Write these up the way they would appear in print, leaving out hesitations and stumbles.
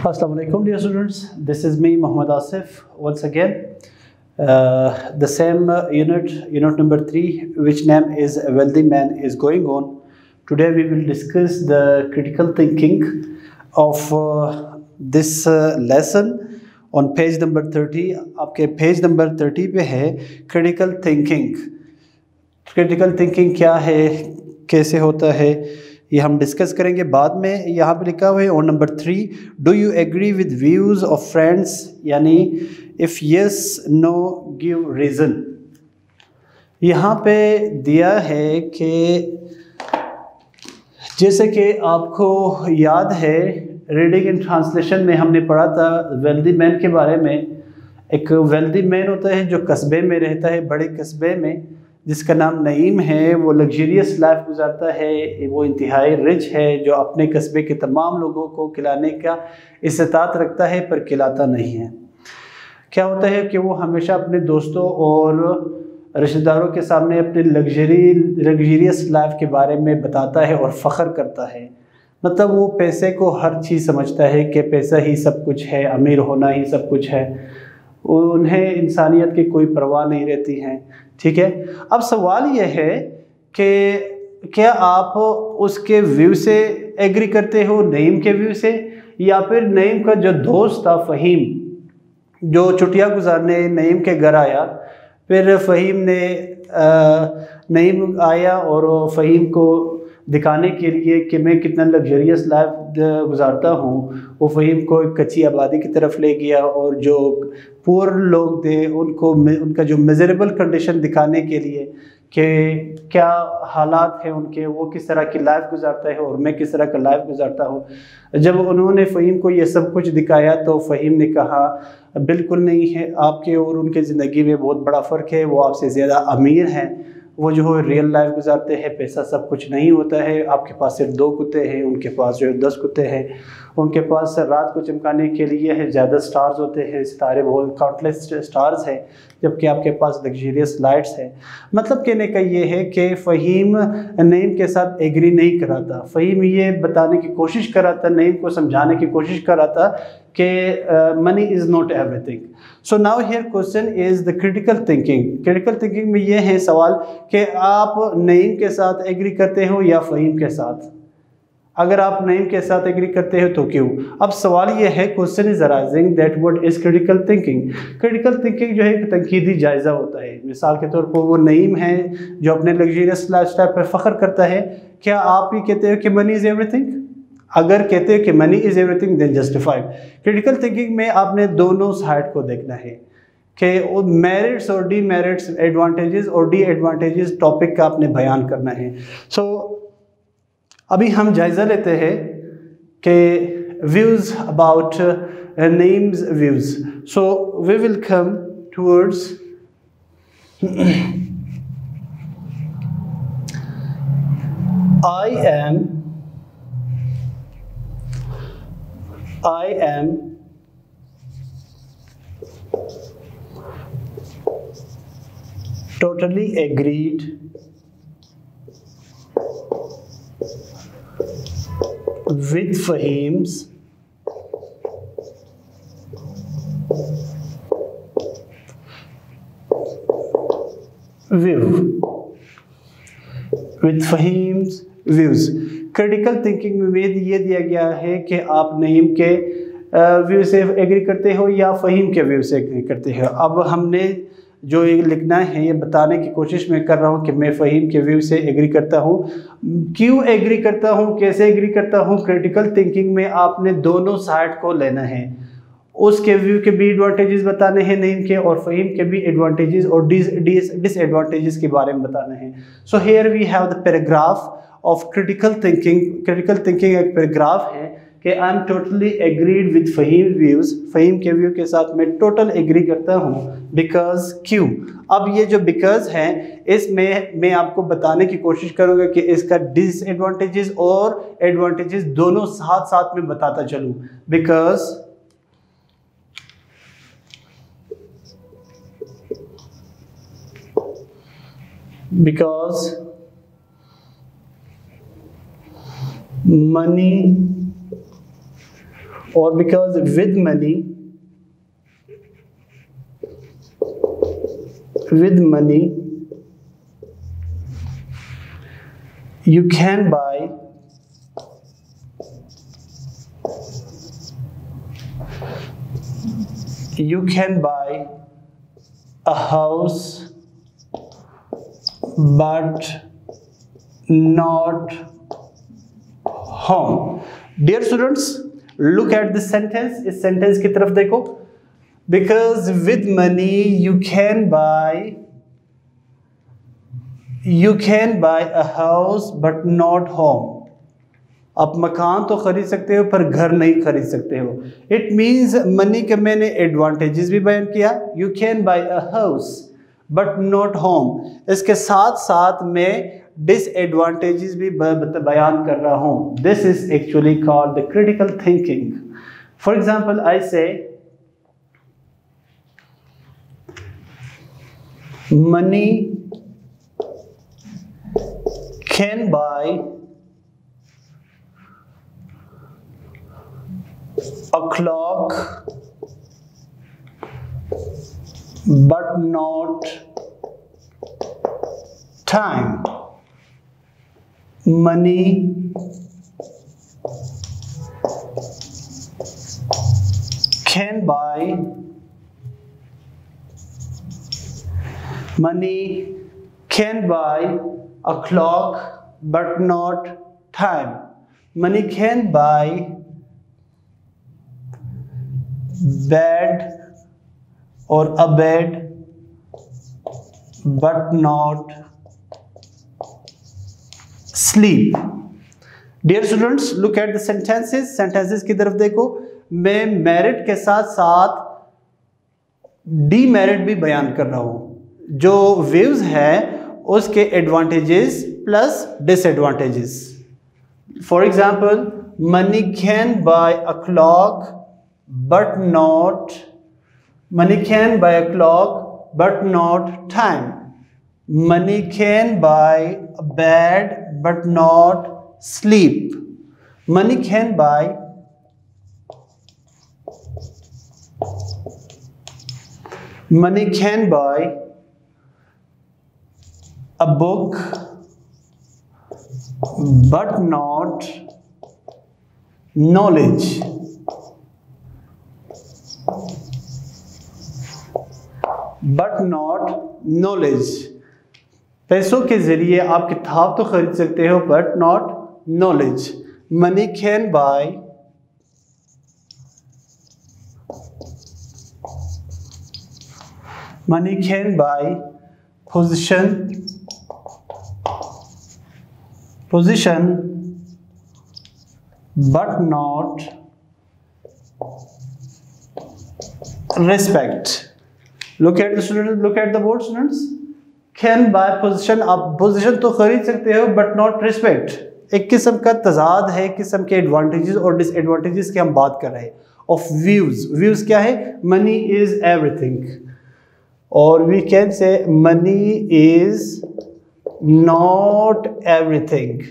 Assalamu alaikum, dear students. This is me, Muhammad Asif, once again. The same unit number 3, which name is A Wealthy Man, is going on. Today we will discuss the critical thinking of this lesson on page number 30. आपके page number 30 पे है critical thinking. Critical thinking क्या है, कैसे होता है, ये हम डिस्कस करेंगे बाद में. यहाँ पे लिखा हुआ है on number 3, do you agree with views of friends, यानी if yes no give reason. यहाँ पे दिया है कि जैसे कि आपको याद है रीडिंग एंड ट्रांसलेशन में हमने पढ़ा था वेल्दी मैन के बारे में. एक वेल्दी मैन होता है जो कस्बे में रहता है, बड़े कस्बे में, जिसका नाम नईम है. वो लग्जरियस लाइफ गुजारता है, वो इंतहाई रिच है, जो अपने कस्बे के तमाम लोगों को खिलाने का इस्तात रखता है पर खिलाता नहीं है. क्या होता है कि वो हमेशा अपने दोस्तों और रिश्तेदारों के सामने अपने लग्जरियस लाइफ के बारे में बताता है और फ़ख्र करता है. मतलब वो पैसे को हर चीज़ समझता है कि पैसा ही सब कुछ है, अमीर होना ही सब कुछ है. उन्हें इंसानियत की कोई परवाह नहीं रहती है. ठीक है, अब सवाल यह है कि क्या आप उसके व्यू से एग्री करते हो, नईम के व्यू से, या फिर नईम का जो दोस्त था फ़हीम, जो छुट्टियां गुजारने नईम के घर आया, फिर फ़हीम ने नईम आया और फ़हीम को दिखाने के लिए कि मैं कितना लग्जरियस लाइफ गुजारता हूँ, वो फ़हीम को एक कच्ची आबादी की तरफ ले गया और जो पुअर लोग थे उनको उनका जो मिजरेबल कंडीशन दिखाने के लिए कि क्या हालात हैं उनके, वो किस तरह की लाइफ गुजारता है और मैं किस तरह का लाइफ गुजारता हूँ. जब उन्होंने फ़हीम को ये सब कुछ दिखाया तो फ़हीम ने कहा बिल्कुल नहीं है, आपके और उनके ज़िंदगी में बहुत बड़ा फ़र्क है. वो आपसे ज़्यादा अमीर हैं, वो जो है रियल लाइफ गुजारते हैं, पैसा सब कुछ नहीं होता है. आपके पास सिर्फ 2 कुत्ते हैं, उनके पास जो है 10 कुत्ते हैं. उनके पास रात को चमकाने के लिए है ज़्यादा स्टार्स होते हैं, सितारे बहुत काउंटलेस स्टार्स हैं, जबकि आपके पास लग्जरियस लाइट्स हैं. मतलब कहने का ये है कि फ़हीम नईम के साथ एग्री नहीं कर रहा था. फ़हीम ये बताने की कोशिश कर रहा था, नईम को समझाने की कोशिश कर रहा था कि money is not everything. So now here question is the critical thinking. Critical thinking में ये है सवाल कि आप नईम के साथ एग्री करते हो या फ़हीम के साथ. अगर आप नईम के साथ एग्री करते हो तो क्यों. अब सवाल ये है, question is arising that what is critical thinking. Critical thinking जो है एक तनकीदी जायज़ा होता है. मिसाल के तौर पर वो नईम है जो अपने लग्जरियस लाइफस्टाइल पर फ़ख्र करता है. क्या आप ही कहते हो कि मनी इज़ एवरीथिंग? अगर कहते हो कि money is everything then justified. Critical thinking में आपने दोनों साइड को देखना है कि मेरिट्स और डीमेरिट्स, एडवांटेजेस और डिसएडवांटेजेस टॉपिक का आपने बयान करना है. सो अभी हम जायज़ा लेते हैं कि views about names views. So we will come towards I am totally agreed with Fahim's view. With Fahim's views. Critical thinking में ये दिया गया है कि आप नईम के व्यू से एग्री करते हो या फ़हीम के व्यू से एग्री करते हो. अब हमने जो ये लिखना है ये बताने की कोशिश मैं कर रहा हूँ कि मैं फ़हीम के व्यू से एग्री करता हूँ. क्यों एग्री करता हूँ, कैसे एग्री करता हूँ. क्रिटिकल थिंकिंग में आपने दोनों साइड को लेना है. उसके व्यू के भी एडवांटेजेस बताने हैं नईम के, और फ़हीम के भी एडवांटेजेस और डिसएडवांटेजेस के बारे में बताना है. So here we have the paragraph of critical thinking. Critical thinking एक पैराग्राफ है कि I am totally agreed with Faheem views. Faheem के व्यू के साथ मैं टोटल एग्री करता हूँ. बिकॉज क्यों. अब ये जो बिकॉज है इसमें मैं आपको बताने की कोशिश करूँगा कि इसका डिसएडवांटेजेस और एडवांटेजेस दोनों साथ साथ में बताता चलूँ. Because money or because with money you can buy a house but not home. Dear students, look at this sentence. इस sentence की तरफ देखो. Because with money you can buy a house but not home. आप मकान तो खरीद सकते हो पर घर नहीं खरीद सकते हो. It means मनी के मैंने एडवांटेजेस भी बयान किया. You can buy a house but not home. इसके साथ साथ मैं डिसएडवांटेजेस भी बयान कर रहा हूँ. This is actually called the critical thinking. For example, I say money can buy a clock but not time. Money can buy a clock but not time. Money can buy bed or a bed but not sleep. Dear students, look at the sentences. Sentences की तरफ देखो. मैं merit के साथ साथ demerit भी बयान कर रहा हूँ. जो व्यूज है उसके advantages plus disadvantages. For example, money can bye a clock but not time. Money can buy a bed but not sleep. Money can buy a book but not knowledge. पैसों के जरिए आप किताब तो खरीद सकते हो but not knowledge. Money can buy position but not respect. Look at the students. Look at the board, students. Can buy position. आप पोजीशन तो खरीद सकते हो but not respect. एक किस्म का तजाद है, किस्म के एडवांटेजेस और डिसएडवांटेजेस की हम बात कर रहे हैं. Of views. Views क्या है? Money is everything. और we can say money is not everything.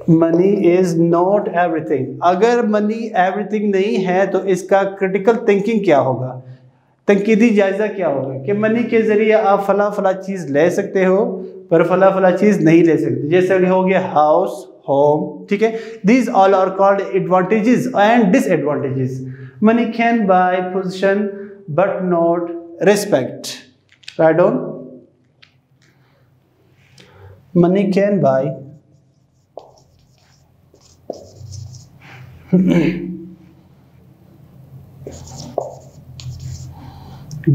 Money is not everything. अगर money everything नहीं है तो इसका critical thinking क्या होगा, तंकीदी जायजा क्या होगा कि मनी के जरिए आप फला चीज़ ले सकते हो पर फला चीज़ नहीं ले सकते. जैसे हो गया हाउस, होम, ठीक है. These all are called advantages and disadvantages. Money can buy position but not respect. Right on. Money can buy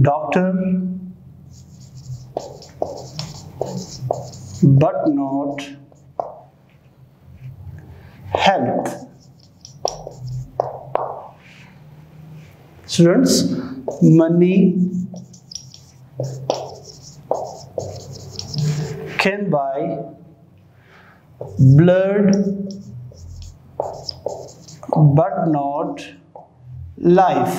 doctor but not health. Students, money can buy blood but not life.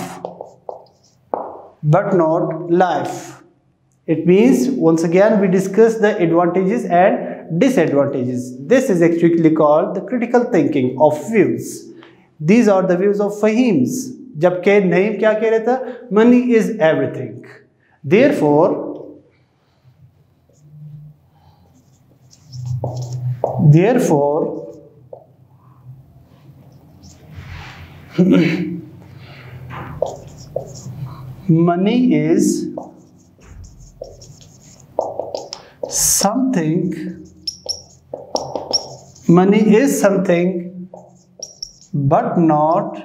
It means once again we discuss the advantages and disadvantages. This is actually called the critical thinking of views. These are the views of Fahims. जबकि नईम क्या कह रहा था? Money is everything. Therefore money is something but not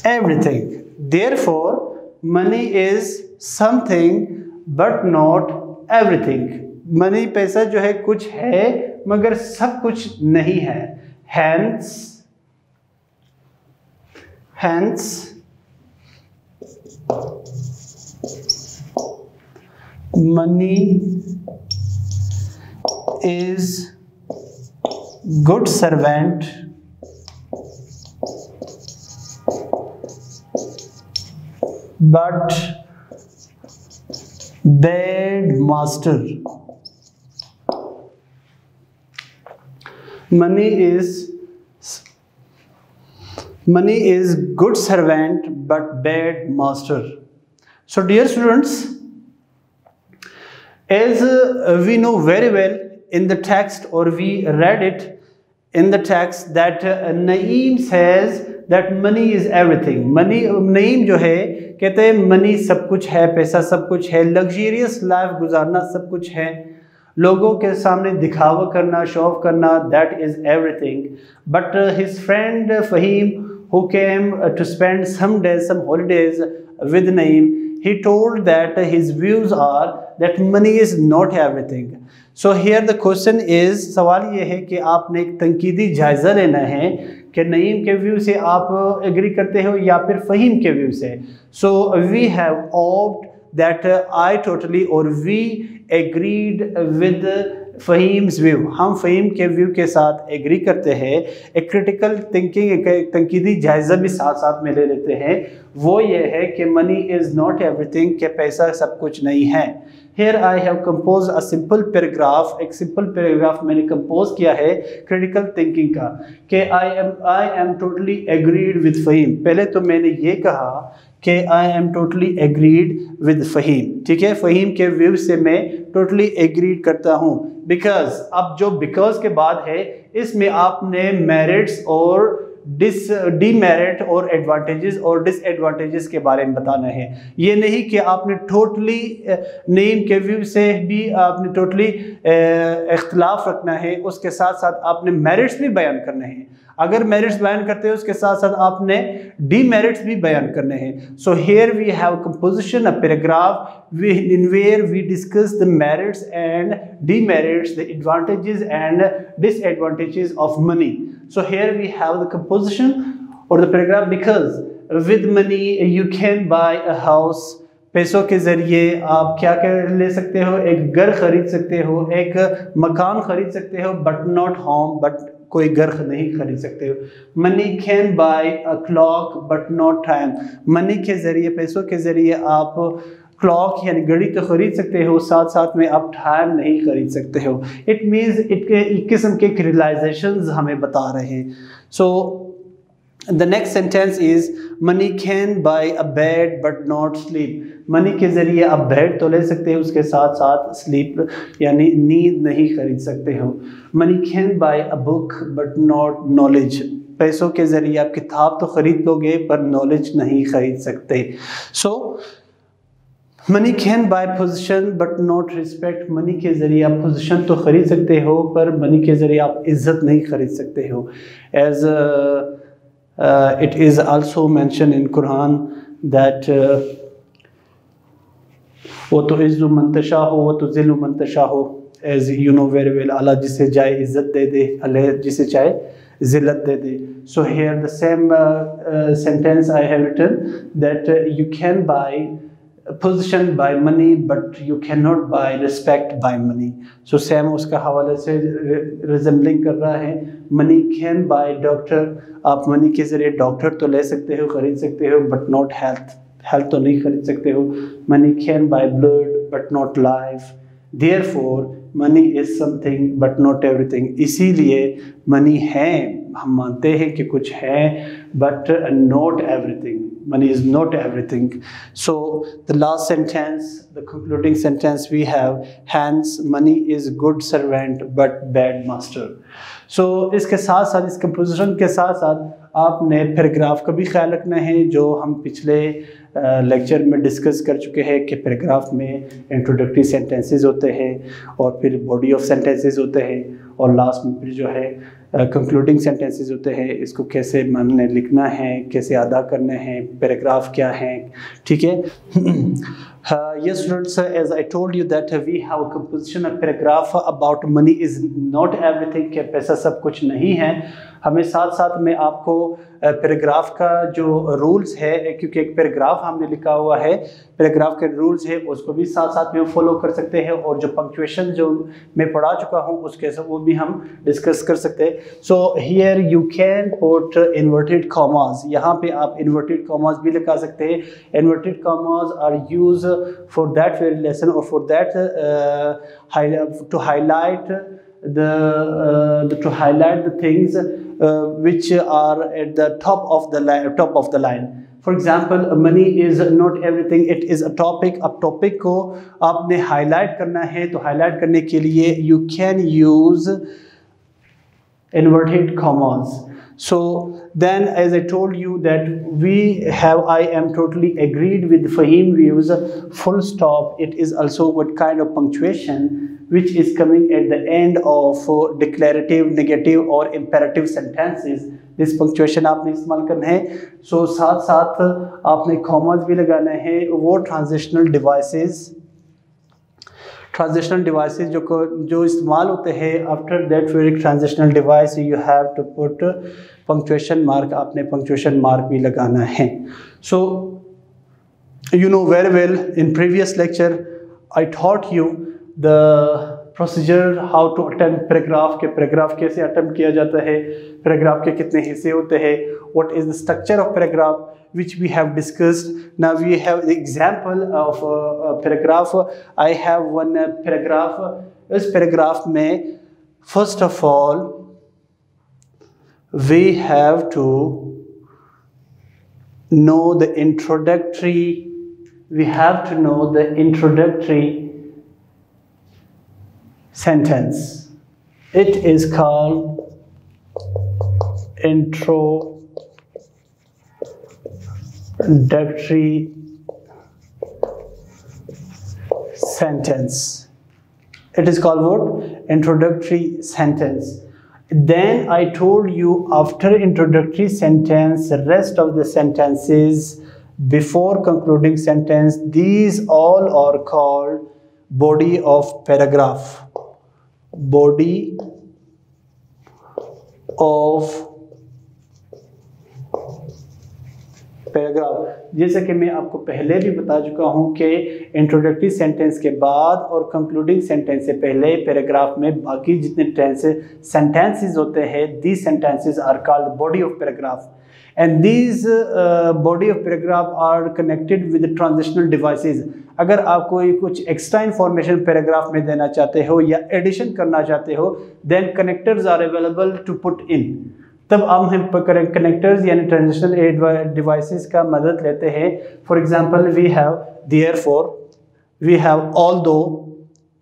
everything. Therefore money is something but not everything. Money पैसा जो है कुछ है मगर सब कुछ नहीं है. Hence money is good servant but bad master. Money is good servant but bad master. So dear students, as we know very well in the text, or we read it in the text, that Naeem says that money is everything. Naeem जो है कहते हैं money सब कुछ है, पैसा सब कुछ है, लग्जरियस लाइफ गुजारना सब कुछ है, लोगों के सामने दिखावा करना, शो ऑफ करना, that is everything. But his friend Fahim, who came to spend some days, some holidays with Naeem, he told that his views are that money is not everything. So here the question is, सवाल ये है कि आपने एक तंकीदी जायज़ा लेना है कि नईम के व्यू से आप एग्री करते हो या फिर फ़हीम के व्यू से. So we have opted that I totally or we agreed with Faheem's view. हम फ़हीम के व्यू के साथ एग्री करते हैं. एक क्रिटिकल थिंकिंग, एक तंकीदी जायज़ा भी साथ साथ में ले लेते हैं. वो ये है कि मनी इज़ नॉट एवरीथिंग, कि पैसा सब कुछ नहीं है. Here I have composed a simple paragraph. एक सिंपल पैराग्राफ मैंने कंपोज किया है क्रिटिकल थिंकिंग का कि I am totally agreed with Faheem. पहले तो मैंने ये कहा कि I am totally agreed with Faheem. ठीक है, फ़हीम के व्यू से मैं totally agreed करता हूँ. Because अब जो because के बाद है इसमें आपने merits और डिमेरिट और एडवांटेजेस और डिसएडवांटेजेस के बारे में बताना है. ये नहीं कि आपने टोटली नेम के व्यू से भी आपने टोटली इख्तिलाफ रखना है, उसके साथ साथ आपने मेरिट्स भी बयान करने हैं. अगर मेरिट्स बयान करते हैं उसके साथ साथ आपने डीमेरिट्स भी बयान करने हैं. So here we have composition a paragraph in where we discuss the merits and demerits, the advantages and disadvantages of money. So here we have the composition or the paragraph. Because with money you can buy a house. पैसों के ज़रिए आप क्या कर ले सकते हो? एक घर खरीद सकते हो, एक मकान खरीद सकते हो, but not home, but कोई घर नहीं खरीद सकते हो. Money can buy a clock but not time. Money के ज़रिए, पैसों के ज़रिए आप क्लॉक यानी घड़ी तो खरीद सकते हो, साथ साथ में आप टाइम नहीं खरीद सकते हो. इट मीन्स एक किस्म के रियलाइजेशंस हमें बता रहे हैं. So the next sentence is money can bye a bed but not sleep. Money के ज़रिए आप बेड तो ले सकते हो, उसके साथ साथ स्लीप यानी नींद नहीं खरीद सकते हो. Money can bye a book but not knowledge. पैसों के ज़रिए आप किताब तो खरीद लोगे पर नॉलेज नहीं खरीद सकते. So money can buy position but not respect. Money के ज़रिए आप पोजीशन तो ख़रीद सकते हो पर मनी के ज़रिए आप इज़्ज़त नहीं ख़रीद सकते हो. As it is also mention in Quran that वो तो इज़्ज़ु मंतशा हो वो तो ज़िल्लु मंतशा हो. As you know very well, Allah जिसे चाहे इज़्ज़त दे दे, अल्लाह जिसे चाहे ज़िल्लत दे दे. So here the same sentence I have written that you can buy position by money but you can not buy respect by money. So same उसका हवाले से रिजेंबलिंग कर रहा है. Money can buy doctor. आप मनी के ज़रिए doctor तो ले सकते हो, ख़रीद सकते हो, बट नॉट हेल्थ. हेल्थ तो नहीं खरीद सकते हो. Money can by blood but not life. Therefore money is something but not everything. इसीलिए money है, हम मानते हैं कि कुछ है, but not everything. Money is not everything. So the last sentence, the concluding sentence we have, hence money is good servant but bad master. So इसके साथ साथ, इस कंपोजिशन के साथ साथ आपने पैराग्राफ का भी ख्याल रखना है, जो हम पिछले लेक्चर में डिस्कस कर चुके हैं कि पैराग्राफ में इंट्रोडक्टरी सेंटेंसेस होते हैं और फिर बॉडी ऑफ सेंटेंसेस होते हैं और लास्ट में फिर जो है कंक्लूडिंग सेंटेंसेस होते हैं. इसको कैसे हमने लिखना है, कैसे अदा करने हैं, पैराग्राफ क्या है, ठीक है. Yes students, as I told you that we have a composition of paragraph about money is not everything, कि पैसा सब कुछ नहीं है. हमें साथ साथ में आपको पैराग्राफ का जो रूल्स है, क्योंकि एक पैराग्राफ हमने लिखा हुआ है, पैराग्राफ के रूल्स है उसको भी साथ साथ में फॉलो कर सकते हैं, और जो पंक्चुएशन जो मैं पढ़ा चुका हूँ उसके सब वो भी हम डिस्कस कर सकते हैं. So here you can put inverted commas. यहाँ पे आप इन्वर्टेड कॉमास भी लगा सकते हैं. Inverted commas are use for that very lesson, or for that to highlight the things which are at the top of the line. For example, money is not everything, it is a topic. अब topic को आपने highlight करना है, तो highlight करने के लिए you can use inverted commas. So then, as I told you that I am totally agreed with Fahim views. Full stop, it is also what kind of punctuation which is coming at the end of declarative, negative or imperative sentences. This punctuation आपने इस्तेमाल करना है. So साथ साथ आपने commas भी लगाना है. वो transitional devices जो इस्तेमाल होते हैं. आफ्टर दैट फिर एक transitional device you have to put punctuation mark. आपने पंक्चुएशन मार्क भी लगाना है. So you know very well, in previous lecture I taught you the procedure how to attempt paragraph, के पैराग्राफ कैसे अटेम्प्ट किया जाता है, पैराग्राफ के कितने हिस्से होते हैं, what is the structure of paragraph, which we have discussed. Now we have the example of a paragraph. I have one paragraph. इस paragraph में first of all we have to know the introductory. We have to know the introductory sentence. It is called introductory sentence. It is called what? Introductory sentence. Then I told you after introductory sentence, the rest of the sentences before concluding sentence, these all are called body of paragraph. Body of paragraph. जैसे कि मैं आपको पहले भी बता चुका हूं कि इंट्रोडक्टरी सेंटेंस के बाद और कंक्लूडिंग सेंटेंस से पहले पैराग्राफ में बाकी जितने सेंटेंसेस होते हैं, these sentences are called body of paragraph. And these body of paragraph are connected with transitional devices. अगर आप कोई कुछ एक्स्ट्रा इंफॉर्मेशन पैराग्राफ में देना चाहते हो या एडिशन करना चाहते हो, then connectors are available to put in. तब हम कनेक्टर्स यानी ट्रांजिशनल डिवाइसेस का मदद लेते हैं. For example we have therefore, we have although,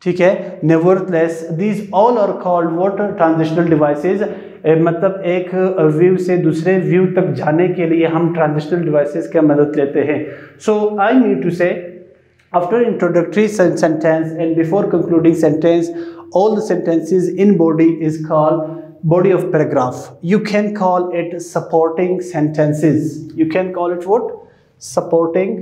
ठीक है, nevertheless. These all are called what? Transitional devices. मतलब एक व्यू से दूसरे व्यू तक जाने के लिए हम ट्रांजिशनल डिवाइसेस का मदद लेते हैं. सो आई नीड टू से after introductory sentence and before concluding sentence, all the sentences in body is called body of paragraph. You can call it supporting sentences. You can call it what? Supporting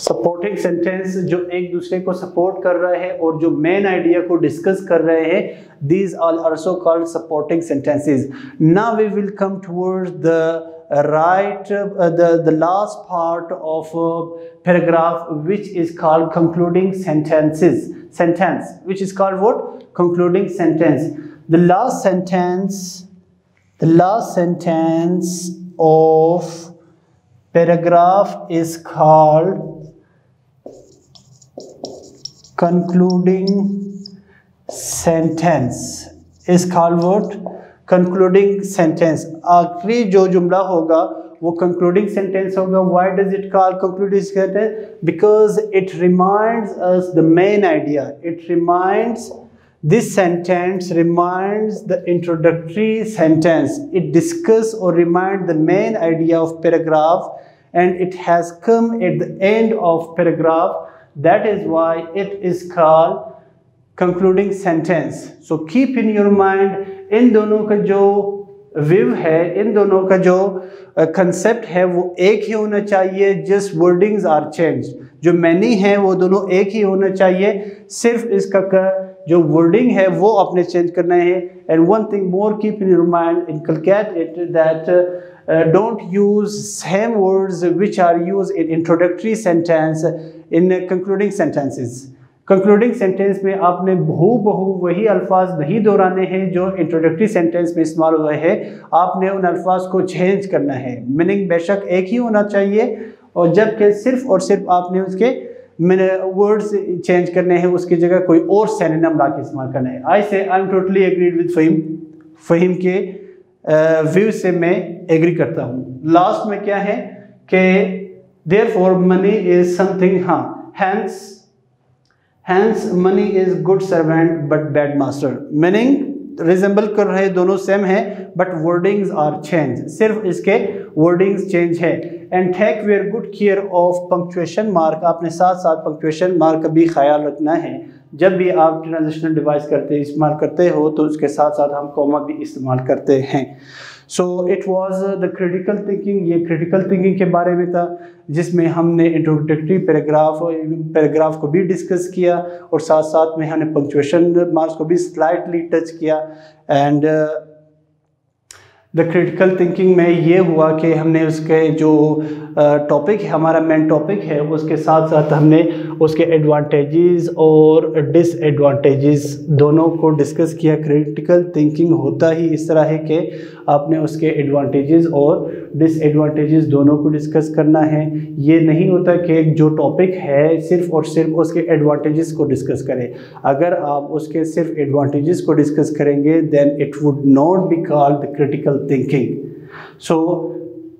supporting sentence जो एक दूसरे को support कर रहे हैं और जो main idea को डिस्कस कर रहे हैं, these are also called supporting sentences. Now we will come towards the last part of paragraph, which is called concluding sentence, which is called what? Concluding sentence. The last sentence The last sentence of paragraph is called concluding sentence. Is called what? Concluding sentence. आखिरी जो जुमला होगा वो concluding sentence होगा. Why does it call concluding sentence? Because it reminds us the main idea. This sentence reminds the introductory sentence. It discusses or reminds the main idea of paragraph, and it has come at the end of paragraph. That is why it is called concluding sentence. So keep in your mind, इन दोनों का जो विव है, इन दोनों का जो concept है वो एक ही होना चाहिए. Just wordings are change. जो मैनी है वो दोनों एक ही होना चाहिए, सिर्फ इसका जो वर्डिंग है वो आपने चेंज करना है. And one thing more, keep in your mind, inculcate it that don't use same words which are use in introductory sentence in concluding sentences. Concluding sentence में आपने बहू वही अल्फाज नहीं दोहराने हैं जो इंट्रोडक्टरी सेंटेंस में इस्तेमाल हुए हैं. आपने उन अल्फाज को चेंज करना है. मीनिंग बेशक एक ही होना चाहिए, और जबकि सिर्फ और सिर्फ आपने उसके वर्ड्स चेंज करने हैं, उसकी जगह कोई और सिनोनिम ला के इस्तेमाल करना है. I am totally agreed with Faheem के व्यू से मैं एग्री करता हूँ. लास्ट में क्या है कि देयरफॉर मनी इज समथिंग, हाँ, hence money is good servant but bad master. Meaning resemble कर रहे, दोनों सेम है, बट वर्डिंग्स आर चेंज. सिर्फ इसके वर्डिंग्स चेंज है. And take very good care of punctuation mark. आपने साथ साथ पंक्चुएशन मार्क का भी ख्याल रखना है. जब भी आप ट्रांजिशनल डिवाइस इस्तेमाल करते हो तो उसके साथ साथ हम कॉमा भी इस्तेमाल करते हैं. So it was the critical thinking. ये क्रिटिकल थिंकिंग के बारे में था, जिसमें हमने इंट्रोडक्टरी पैराग्राफ को भी डिस्कस किया, और साथ साथ में हमने पंक्चुएशन मार्क्स को भी स्लाइटली टच किया. एंड द क्रिटिकल थिंकिंग में ये हुआ कि हमने उसके जो टॉपिक है, हमारा मेन टॉपिक है, उसके साथ साथ हमने उसके एडवांटेजेस और डिसएडवांटेजेस दोनों को डिस्कस किया. क्रिटिकल थिंकिंग होता ही इस तरह है कि आपने उसके एडवांटेजेस और डिसएडवांटेजेस दोनों को डिस्कस करना है. ये नहीं होता कि जो टॉपिक है सिर्फ और सिर्फ उसके एडवांटेजेस को डिस्कस करें. अगर आप उसके सिर्फ एडवांटेजेस को डिस्कस करेंगे then it would not be called the critical thinking. So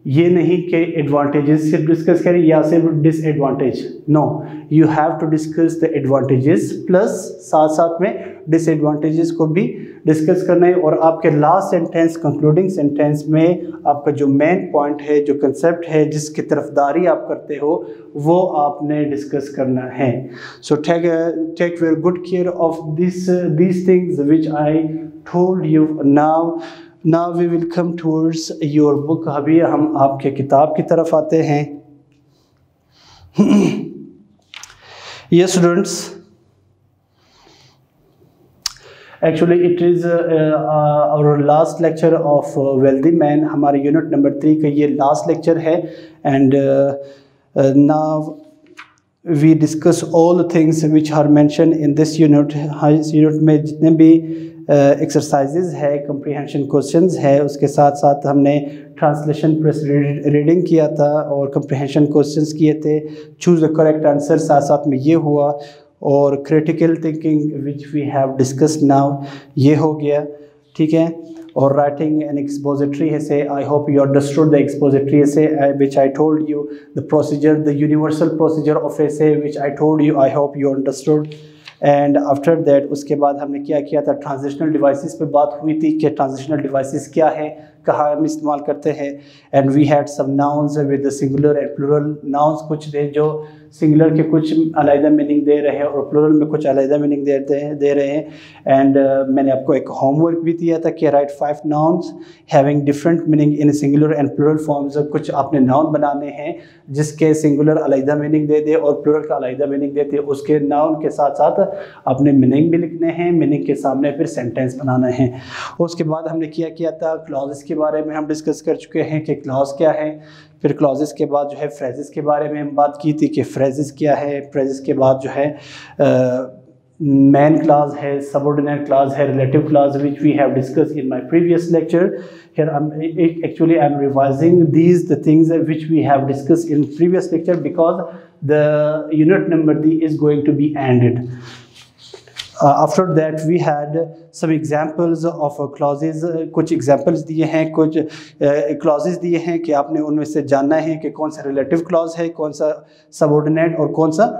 ये नहीं कि एडवांटेजेस सिर्फ डिस्कस करें या सिर्फ disadvantage. No, you have to discuss the advantages plus साथ साथ में डिसएडवांटेजेस को भी डिस्कस करना है. और आपके लास्ट सेंटेंस, कंक्लूडिंग सेंटेंस में आपका जो मेन पॉइंट है, जो कंसेप्ट है, जिसकी तरफदारी आप करते हो, वो आपने डिस्कस करना है. So take very good care of these things which I told you. Now we will come towards your book. अभी हम आपके किताब की तरफ आते हैं. Yes students, actually it is our last lecture of wealthy man. हमारे यूनिट नंबर 3 का ये लास्ट लेक्चर है. And now we discuss all the things which are mentioned in this unit. इस यूनिट में जितने भी एक्सरसाइजेज है, कंप्रीहेंशन क्वेश्चंस है, उसके साथ साथ हमने ट्रांसलेशन प्लस रीडिंग किया था और कंप्रीहेंशन क्वेश्चंस किए थे. चूज़ द करेक्ट आंसर साथ साथ में ये हुआ. और critical thinking which we have discussed now, ये हो गया. ठीक है. और writing an expository essay. I hope you understood the expository essay which I told you, the procedure, the universal procedure of essay which I told you. I hope you understood. And after that उसके बाद हमने क्या किया था, transitional devices पे बात हुई थी कि ट्रांजिशनल डिवाइसेस क्या है, कहाँ हम इस्तेमाल करते हैं. And we had some nouns with singular and plural. Nouns कुछ थे जो सिंगुलर के कुछ अलग मीनिंग दे रहे हैं और प्लूरल में कुछ अलग मीनिंग दे रहे हैं. एंड मैंने आपको एक होमवर्क भी दिया था कि write 5 nouns having different meaning in singular and plural forms. कुछ आपने नाउन बनाने हैं जिसके सिंगुलर अलग मीनिंग दे दे और प्लूरल का अलग मीनिंग देते. उसके नाउन के साथ साथ आपने मीनिंग भी लिखने हैं, मीनिंग के सामने फिर सेंटेंस बनाना है. उसके बाद हमने किया था, क्लॉजेस के बारे में हम डिस्कस कर चुके हैं कि क्लॉज क्या है. फिर क्लॉजेस के बाद जो है फ्रेजेस के बारे में हम बात की थी कि फ्रेजेस क्या है. फ्रेजेस के बाद जो है main clause है, subordinate clause है, relative clause, which we have discussed in my previous lecture. Here I'm revising the things which we have discussed in previous lecture, because the unit number D is going to be ended. After that we had some examples of clauses. कुछ examples दिए हैं, कुछ clauses दिए हैं कि आपने उनमें से जानना है कि कौन सा relative clause है, कौन सा subordinate और कौन सा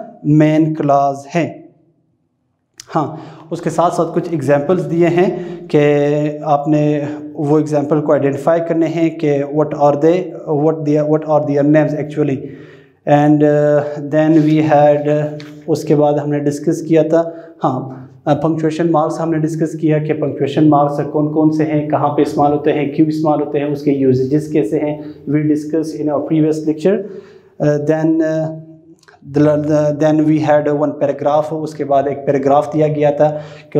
main clause है। हाँ, उसके साथ साथ कुछ एग्जांपल्स दिए हैं कि आपने वो एग्जांपल को आइडेंटिफाई करने हैं कि what are their names actually. And then we had, उसके बाद हमने डिस्कस किया था, हाँ, पंक्चुएशन मार्क्स हमने डिस्कस किया कि पंक्चुएशन मार्क्स कौन कौन से हैं, कहाँ पे इस्तेमाल होते हैं, क्यों इस्तेमाल होते हैं, उसके यूजेजेस कैसे हैं, we discuss in our previous lecture. Then we had one paragraph, उसके बाद एक पैराग्राफ दिया गया था कि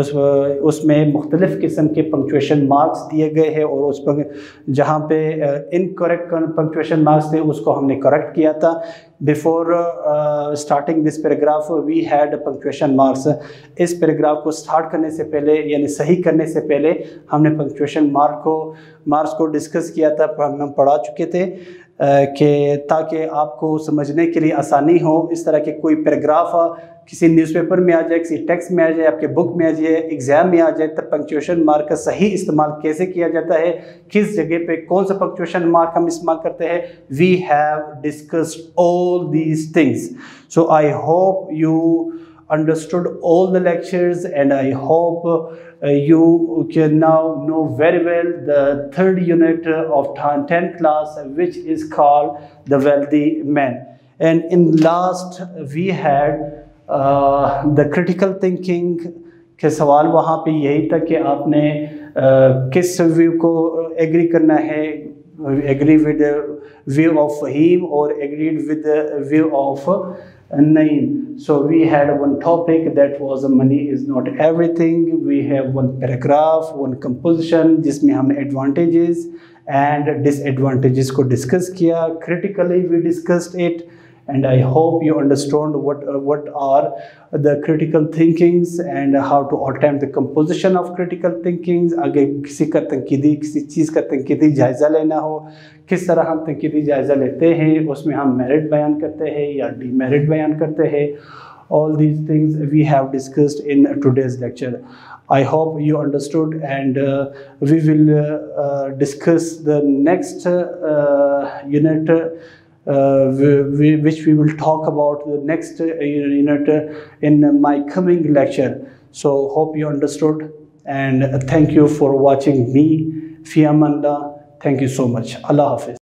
उसमें मुख्तलिफ़ किस्म के पंक्चुएशन मार्क्स दिए गए हैं, और उस पर जहाँ पे इनकरेक्ट पंक्चुएशन मार्क्स थे उसको हमने करेक्ट किया था। Before starting this paragraph we had punctuation marks. इस पैराग्राफ को स्टार्ट करने से पहले, यानी सही करने से पहले, हमने पंक्चुएशन मार्क्स को डिस्कस किया था, हम पढ़ा चुके थे कि ताकि आपको समझने के लिए आसानी हो। इस तरह के कोई पैराग्राफ किसी न्यूज़पेपर में आ जाए, किसी टेक्स्ट में आ जाए, आपके बुक में आ जाए, एग्ज़ाम में आ जाए, तब पंक्चुएशन मार्क का सही इस्तेमाल कैसे किया जाता है, किस जगह पे कौन सा पंक्चुएशन मार्क हम इस्तेमाल करते हैं, we have discussed all these things. So I hope you understood all the lectures, and I hope you can now know very well the third unit of 10th class, which is called the wealthy man. And in last we had the critical thinking के सवाल वहाँ पे यही था कि आपने किस view को एग्री करना है, agree with view of Faheem or agreed with view of Naeem. So we had one topic that was money is not everything. We have one paragraph, one composition जिसमें हमने advantages and disadvantages को discuss किया. Critically we discussed it, and I hope you understand what are the critical thinkings and how to attempt the composition of critical thinkings. अगर किसी चीज़ का तंकीदी जायज़ा लेना हो, किस तरह हम तंकीदी जायज़ा लेते हैं, उसमें हम मेरिट बयान करते हैं या डीमेरिट बयान करते हैं, all these things we have discussed in today's lecture. I hope you understood, and we will discuss the next unit, which we will talk about the next unit in my coming lecture. So hope you understood, and thank you for watching me. Fi amanillah. Thank you so much. Allah Hafiz.